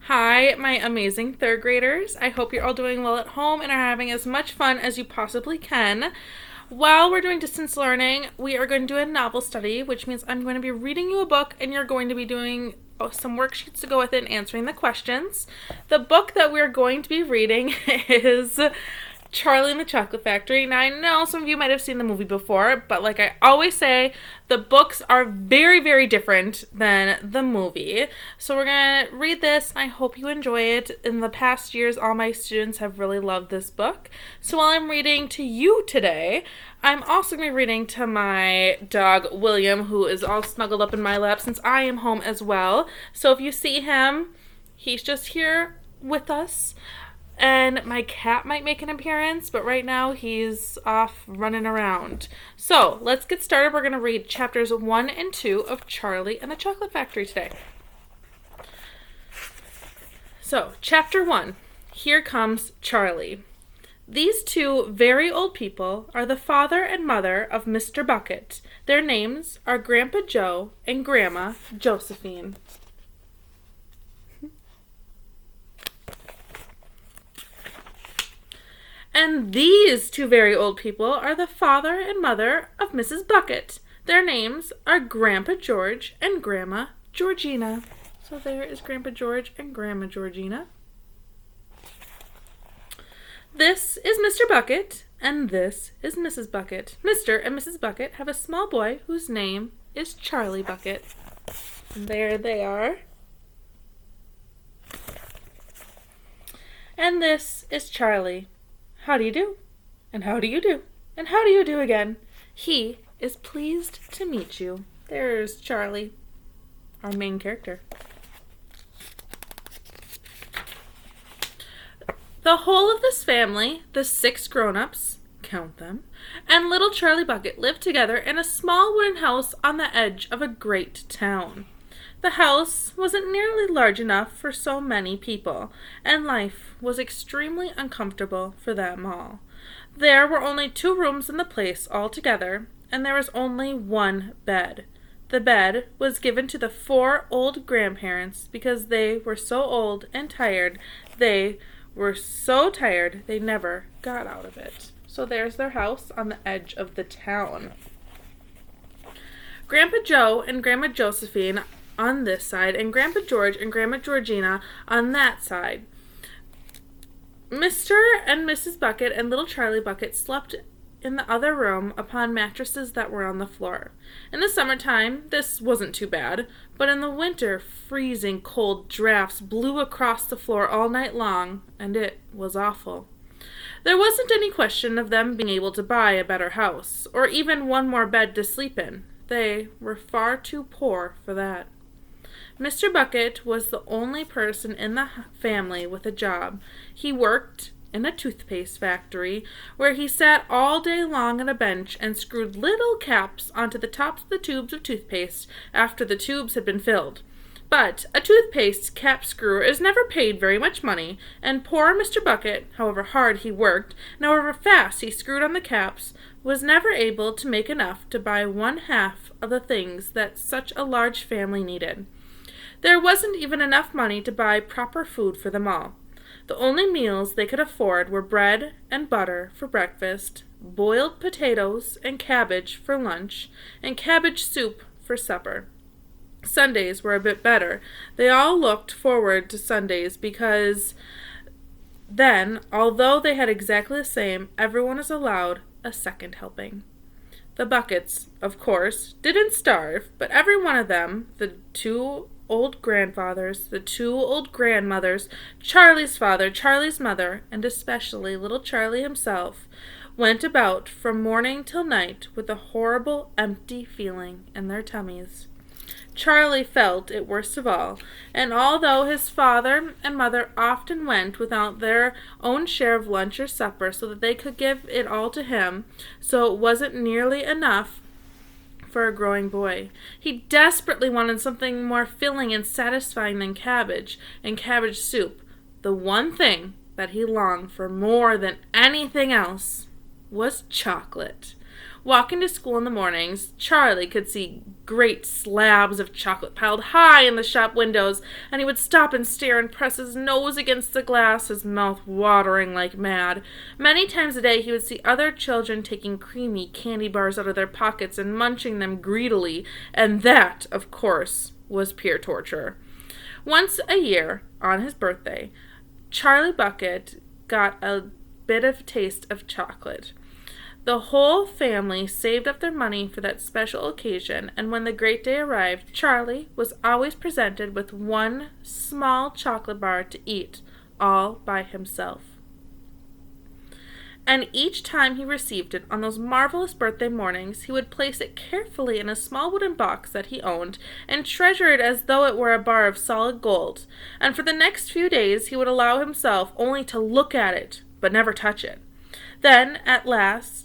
Hi, my amazing third graders. I hope you're all doing well at home and are having as much fun as you possibly can. While we're doing distance learning, we are going to do a novel study, which means I'm going to be reading you a book and you're going to be doing some worksheets to go with it and answering the questions. The book that we're going to be reading is Charlie and the Chocolate Factory. Now, I know some of you might have seen the movie before, but like I always say, the books are very, very different than the movie. So we're going to read this. I hope you enjoy it. In the past years, all my students have really loved this book. So while I'm reading to you today, I'm also going to be reading to my dog, William, who is all snuggled up in my lap since I am home as well. So if you see him, he's just here with us. And my cat might make an appearance, but right now he's off running around. So let's get started. We're going to read chapters 1 and 2 of Charlie and the Chocolate Factory today. So, chapter 1. Here comes Charlie. These two very old people are the father and mother of Mr. Bucket. Their names are Grandpa Joe and Grandma Josephine. And these two very old people are the father and mother of Mrs. Bucket. Their names are Grandpa George and Grandma Georgina. So there is Grandpa George and Grandma Georgina. This is Mr. Bucket, and this is Mrs. Bucket. Mr. and Mrs. Bucket have a small boy whose name is Charlie Bucket. And there they are. And this is Charlie. How do you do? And how do you do? And how do you do again? He is pleased to meet you. There's Charlie, our main character. The whole of this family, the 6 grown-ups, count them, and little Charlie Bucket lived together in a small wooden house on the edge of a great town. The house wasn't nearly large enough for so many people, and life was extremely uncomfortable for them all. There were only 2 rooms in the place altogether, and there was only 1 bed. The bed was given to the 4 old grandparents because they were so old and tired. They were so tired they never got out of it. So there's their house on the edge of the town. Grandpa Joe and Grandma Josephine on this side, and Grandpa George and Grandma Georgina on that side. Mr. and Mrs. Bucket and little Charlie Bucket slept in the other room upon mattresses that were on the floor. In the summertime, this wasn't too bad, but in the winter, freezing cold drafts blew across the floor all night long, and it was awful. There wasn't any question of them being able to buy a better house, or even one more bed to sleep in. They were far too poor for that. Mr. Bucket was the only person in the family with a job. He worked in a toothpaste factory, where he sat all day long on a bench and screwed little caps onto the tops of the tubes of toothpaste after the tubes had been filled. But a toothpaste cap screwer is never paid very much money, and poor Mr. Bucket, however hard he worked, and however fast he screwed on the caps, was never able to make enough to buy 1/2 of the things that such a large family needed. There wasn't even enough money to buy proper food for them all. The only meals they could afford were bread and butter for breakfast, boiled potatoes and cabbage for lunch, and cabbage soup for supper. Sundays were a bit better. They all looked forward to Sundays because then, although they had exactly the same, everyone was allowed a second helping. The Buckets, of course, didn't starve, but every one of them, the 2 old grandfathers, the 2 old grandmothers, Charlie's father, Charlie's mother, and especially little Charlie himself, went about from morning till night with a horrible empty feeling in their tummies. Charlie felt it worst of all, and although his father and mother often went without their own share of lunch or supper so that they could give it all to him, so it wasn't nearly enough for a growing boy. He desperately wanted something more filling and satisfying than cabbage and cabbage soup. The one thing that he longed for more than anything else was chocolate. Walking to school in the mornings, Charlie could see great slabs of chocolate piled high in the shop windows, and he would stop and stare and press his nose against the glass, his mouth watering like mad. Many times a day he would see other children taking creamy candy bars out of their pockets and munching them greedily, and that, of course, was pure torture. Once a year, on his birthday, Charlie Bucket got a bit of taste of chocolate. The whole family saved up their money for that special occasion, and when the great day arrived, Charlie was always presented with one small chocolate bar to eat, all by himself. And each time he received it on those marvelous birthday mornings, he would place it carefully in a small wooden box that he owned, and treasure it as though it were a bar of solid gold. And for the next few days he would allow himself only to look at it, but never touch it. Then, at last,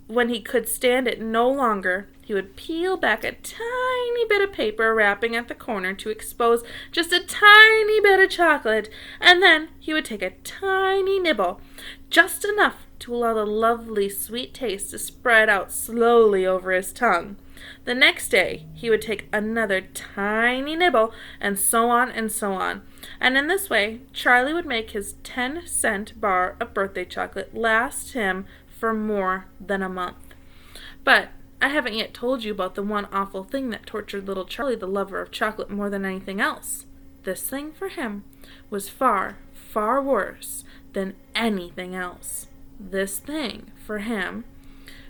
when he could stand it no longer, he would peel back a tiny bit of paper wrapping at the corner to expose just a tiny bit of chocolate, and then he would take a tiny nibble, just enough to allow the lovely sweet taste to spread out slowly over his tongue. The next day he would take another tiny nibble, and so on and so on. And in this way, Charlie would make his 10-cent bar of birthday chocolate last him for more than a month. But I haven't yet told you about the one awful thing that tortured little Charlie, the lover of chocolate, more than anything else. This thing for him was far, far worse than anything else. This thing for him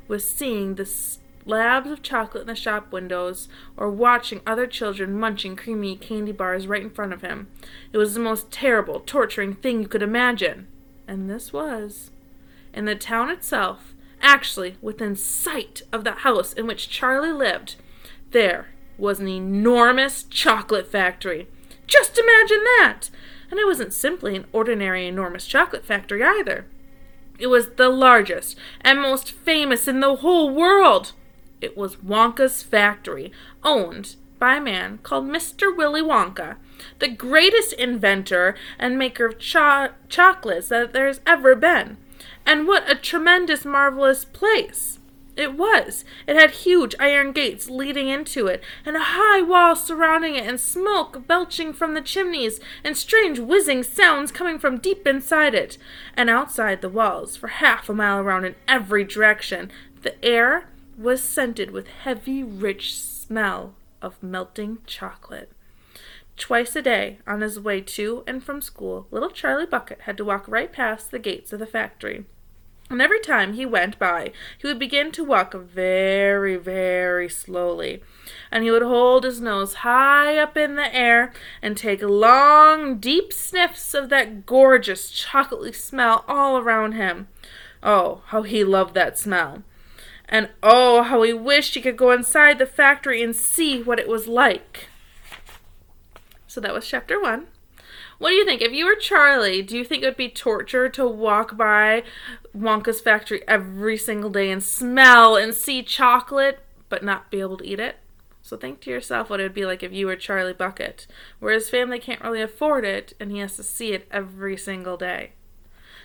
was seeing the slabs of chocolate in the shop windows, or watching other children munching creamy candy bars right in front of him. It was the most terrible, torturing thing you could imagine. And this was in the town itself, actually within sight of the house in which Charlie lived. There was an enormous chocolate factory. Just imagine that! And it wasn't simply an ordinary enormous chocolate factory either. It was the largest and most famous in the whole world. It was Wonka's factory, owned by a man called Mr. Willy Wonka, the greatest inventor and maker of chocolates that there's ever been. And what a tremendous, marvelous place it was. It had huge iron gates leading into it, and a high wall surrounding it, and smoke belching from the chimneys, and strange whizzing sounds coming from deep inside it. And outside the walls, for half a mile around in every direction, the air was scented with heavy, rich smell of melting chocolate. Twice a day, on his way to and from school, little Charlie Bucket had to walk right past the gates of the factory. And every time he went by, he would begin to walk very, very slowly. And he would hold his nose high up in the air and take long, deep sniffs of that gorgeous, chocolatey smell all around him. Oh, how he loved that smell. And oh, how he wished he could go inside the factory and see what it was like. So that was chapter 1. What do you think? If you were Charlie, do you think it would be torture to walk by Wonka's factory every single day and smell and see chocolate, but not be able to eat it? So think to yourself what it would be like if you were Charlie Bucket, where his family can't really afford it, and he has to see it every single day.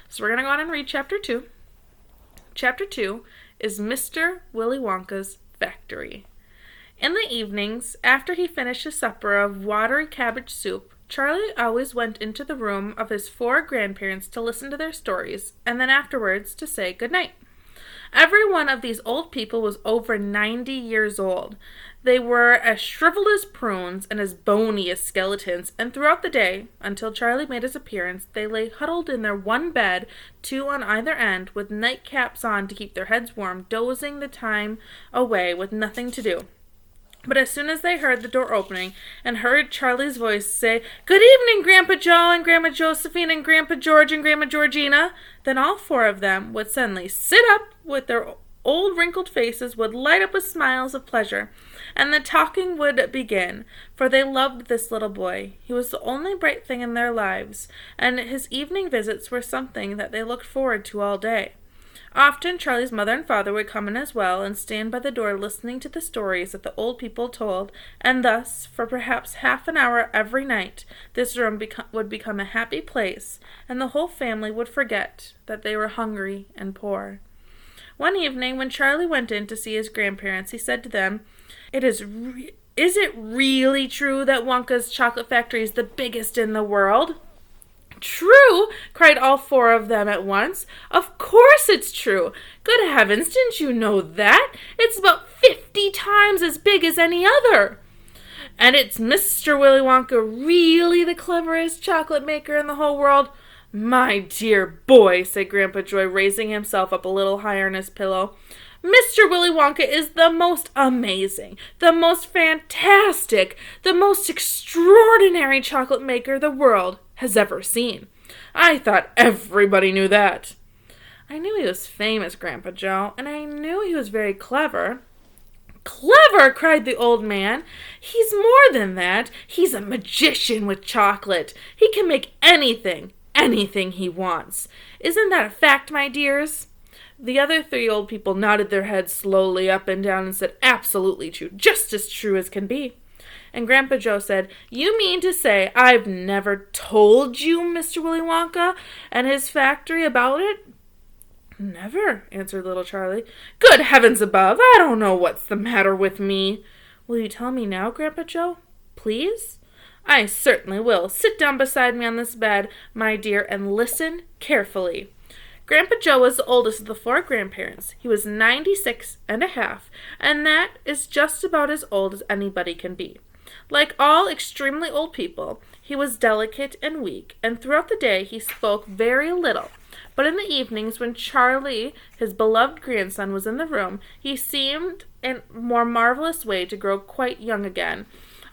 So we're going to go on and read chapter 2. Chapter 2 is Mr. Willy Wonka's Factory. In the evenings, after he finished his supper of watery cabbage soup, Charlie always went into the room of his 4 grandparents to listen to their stories, and then afterwards to say good night. Every one of these old people was over 90 years old. They were as shriveled as prunes and as bony as skeletons, and throughout the day, until Charlie made his appearance, they lay huddled in their one bed, 2 on either end, with nightcaps on to keep their heads warm, dozing the time away with nothing to do. But as soon as they heard the door opening and heard Charlie's voice say, "Good evening, Grandpa Joe and Grandma Josephine and Grandpa George and Grandma Georgina," then all 4 of them would suddenly sit up with their old wrinkled faces would light up with smiles of pleasure, and the talking would begin, for they loved this little boy. He was the only bright thing in their lives, and his evening visits were something that they looked forward to all day. Often Charlie's mother and father would come in as well and stand by the door listening to the stories that the old people told, and thus, for perhaps half an hour every night, this room would become a happy place, and the whole family would forget that they were hungry and poor. One evening, when Charlie went in to see his grandparents, he said to them, Is it really true that Wonka's chocolate factory is the biggest in the world?" "True!" cried all four of them at once. "Of course it's true! Good heavens, didn't you know that? It's about 50 times as big as any other!" "And it's Mr. Willy Wonka really the cleverest chocolate maker in the whole world?" "My dear boy," said Grandpa Joy, raising himself up a little higher on his pillow, "Mr. Willy Wonka is the most amazing, the most fantastic, the most extraordinary chocolate maker the world has ever seen. I thought everybody knew that." "I knew he was famous, Grandpa Joe, and I knew he was very clever." "Clever!" cried the old man. "He's more than that. He's a magician with chocolate. He can make anything he wants. Isn't that a fact, my dears?" The other three old people nodded their heads slowly up and down and said, "Absolutely true, just as true as can be." And Grandpa Joe said, "You mean to say I've never told you, Mr. Willy Wonka, and his factory about it?" "Never," answered little Charlie. "Good heavens above, I don't know what's the matter with me." "Will you tell me now, Grandpa Joe? Please?" "I certainly will. Sit down beside me on this bed, my dear, and listen carefully." Grandpa Joe was the oldest of the four grandparents. He was 96 and a half, and that is just about as old as anybody can be. Like all extremely old people, he was delicate and weak, and throughout the day he spoke very little. But in the evenings, when Charlie, his beloved grandson, was in the room, he seemed in a more marvelous way to grow quite young again.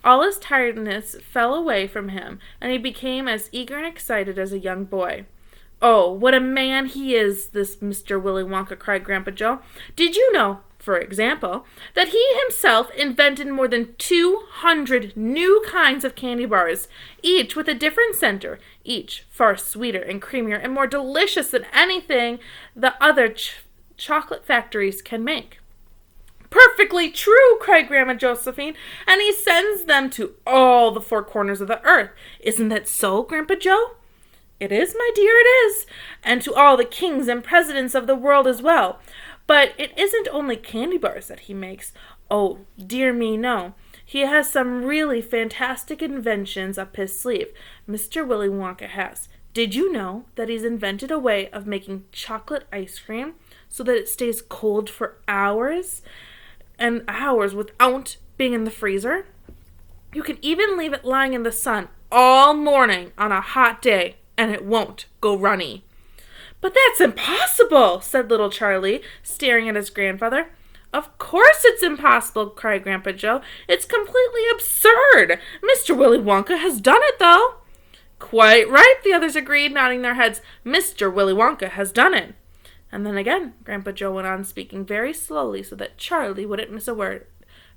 All his tiredness fell away from him, and he became as eager and excited as a young boy. "Oh, what a man he is, this Mr. Willy Wonka," cried Grandpa Joe. "Did you know, for example, that he himself invented more than 200 new kinds of candy bars, each with a different center, each far sweeter and creamier and more delicious than anything the other chocolate factories can make?" "Perfectly true," cried Grandma Josephine, "and he sends them to all the four corners of the earth. Isn't that so, Grandpa Joe?" "It is, my dear, it is, and to all the kings and presidents of the world as well. But it isn't only candy bars that he makes. Oh, dear me, no. He has some really fantastic inventions up his sleeve. Mr. Willy Wonka has. Did you know that he's invented a way of making chocolate ice cream so that it stays cold for hours and hours without being in the freezer? You can even leave it lying in the sun all morning on a hot day, and it won't go runny." "But that's impossible," said little Charlie, staring at his grandfather. "Of course it's impossible," cried Grandpa Joe. "It's completely absurd. Mr. Willy Wonka has done it, though." "Quite right," the others agreed, nodding their heads. "Mr. Willy Wonka has done it." And then again, Grandpa Joe went on, speaking very slowly so that Charlie wouldn't miss a word.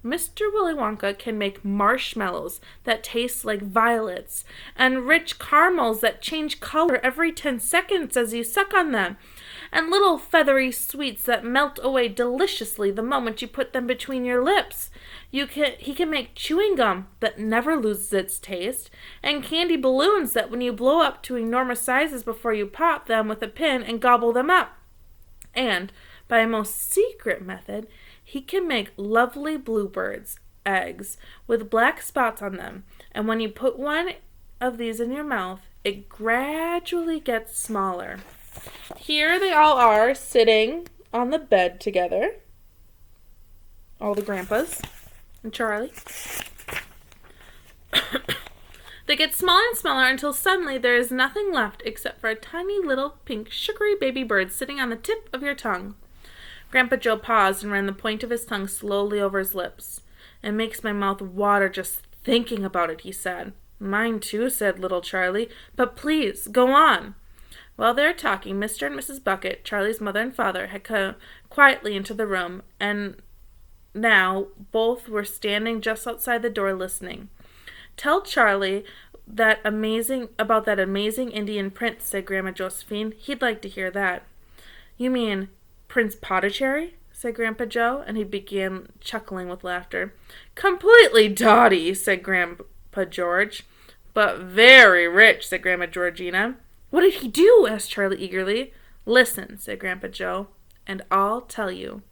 "Mr. Willy Wonka can make marshmallows that taste like violets, and rich caramels that change color every 10 seconds as you suck on them, and little feathery sweets that melt away deliciously the moment you put them between your lips. He can make chewing gum that never loses its taste, and candy balloons that when you blow up to enormous sizes before you pop them with a pin and gobble them up. And, by a most secret method, he can make lovely bluebirds' eggs with black spots on them, and when you put one of these in your mouth, it gradually gets smaller." Here they all are, sitting on the bed together, all the grandpas and Charlie. They get smaller and smaller until suddenly there is nothing left except for a tiny little pink sugary baby bird sitting on the tip of your tongue. Grandpa Joe paused and ran the point of his tongue slowly over his lips. "It makes my mouth water just thinking about it," he said. "Mine too," said little Charlie, "but please, go on." While they were talking, Mr. and Mrs. Bucket, Charlie's mother and father, had come quietly into the room, and now both were standing just outside the door listening. "Tell Charlie about that amazing Indian prince," said Grandma Josephine. "He'd like to hear that." "You mean Prince Poticherry?" said Grandpa Joe, and he began chuckling with laughter. "Completely dotty," said Grandpa George. "But very rich," said Grandma Georgina. "What did he do?" asked Charlie eagerly. "Listen," said Grandpa Joe, and I'll tell you.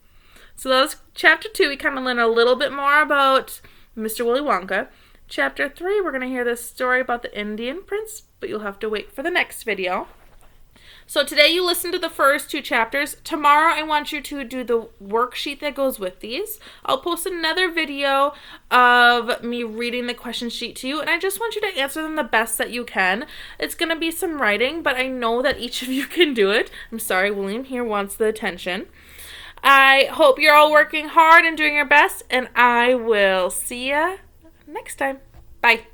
So that was chapter 2. We kind of learn a little bit more about Mr. Willy Wonka. Chapter 3, we're going to hear this story about the Indian prince, but you'll have to wait for the next video. So today you listened to the first 2 chapters. Tomorrow I want you to do the worksheet that goes with these. I'll post another video of me reading the question sheet to you, and I just want you to answer them the best that you can. It's going to be some writing, but I know that each of you can do it. I'm sorry, William here wants the attention. I hope you're all working hard and doing your best, and I will see ya next time. Bye.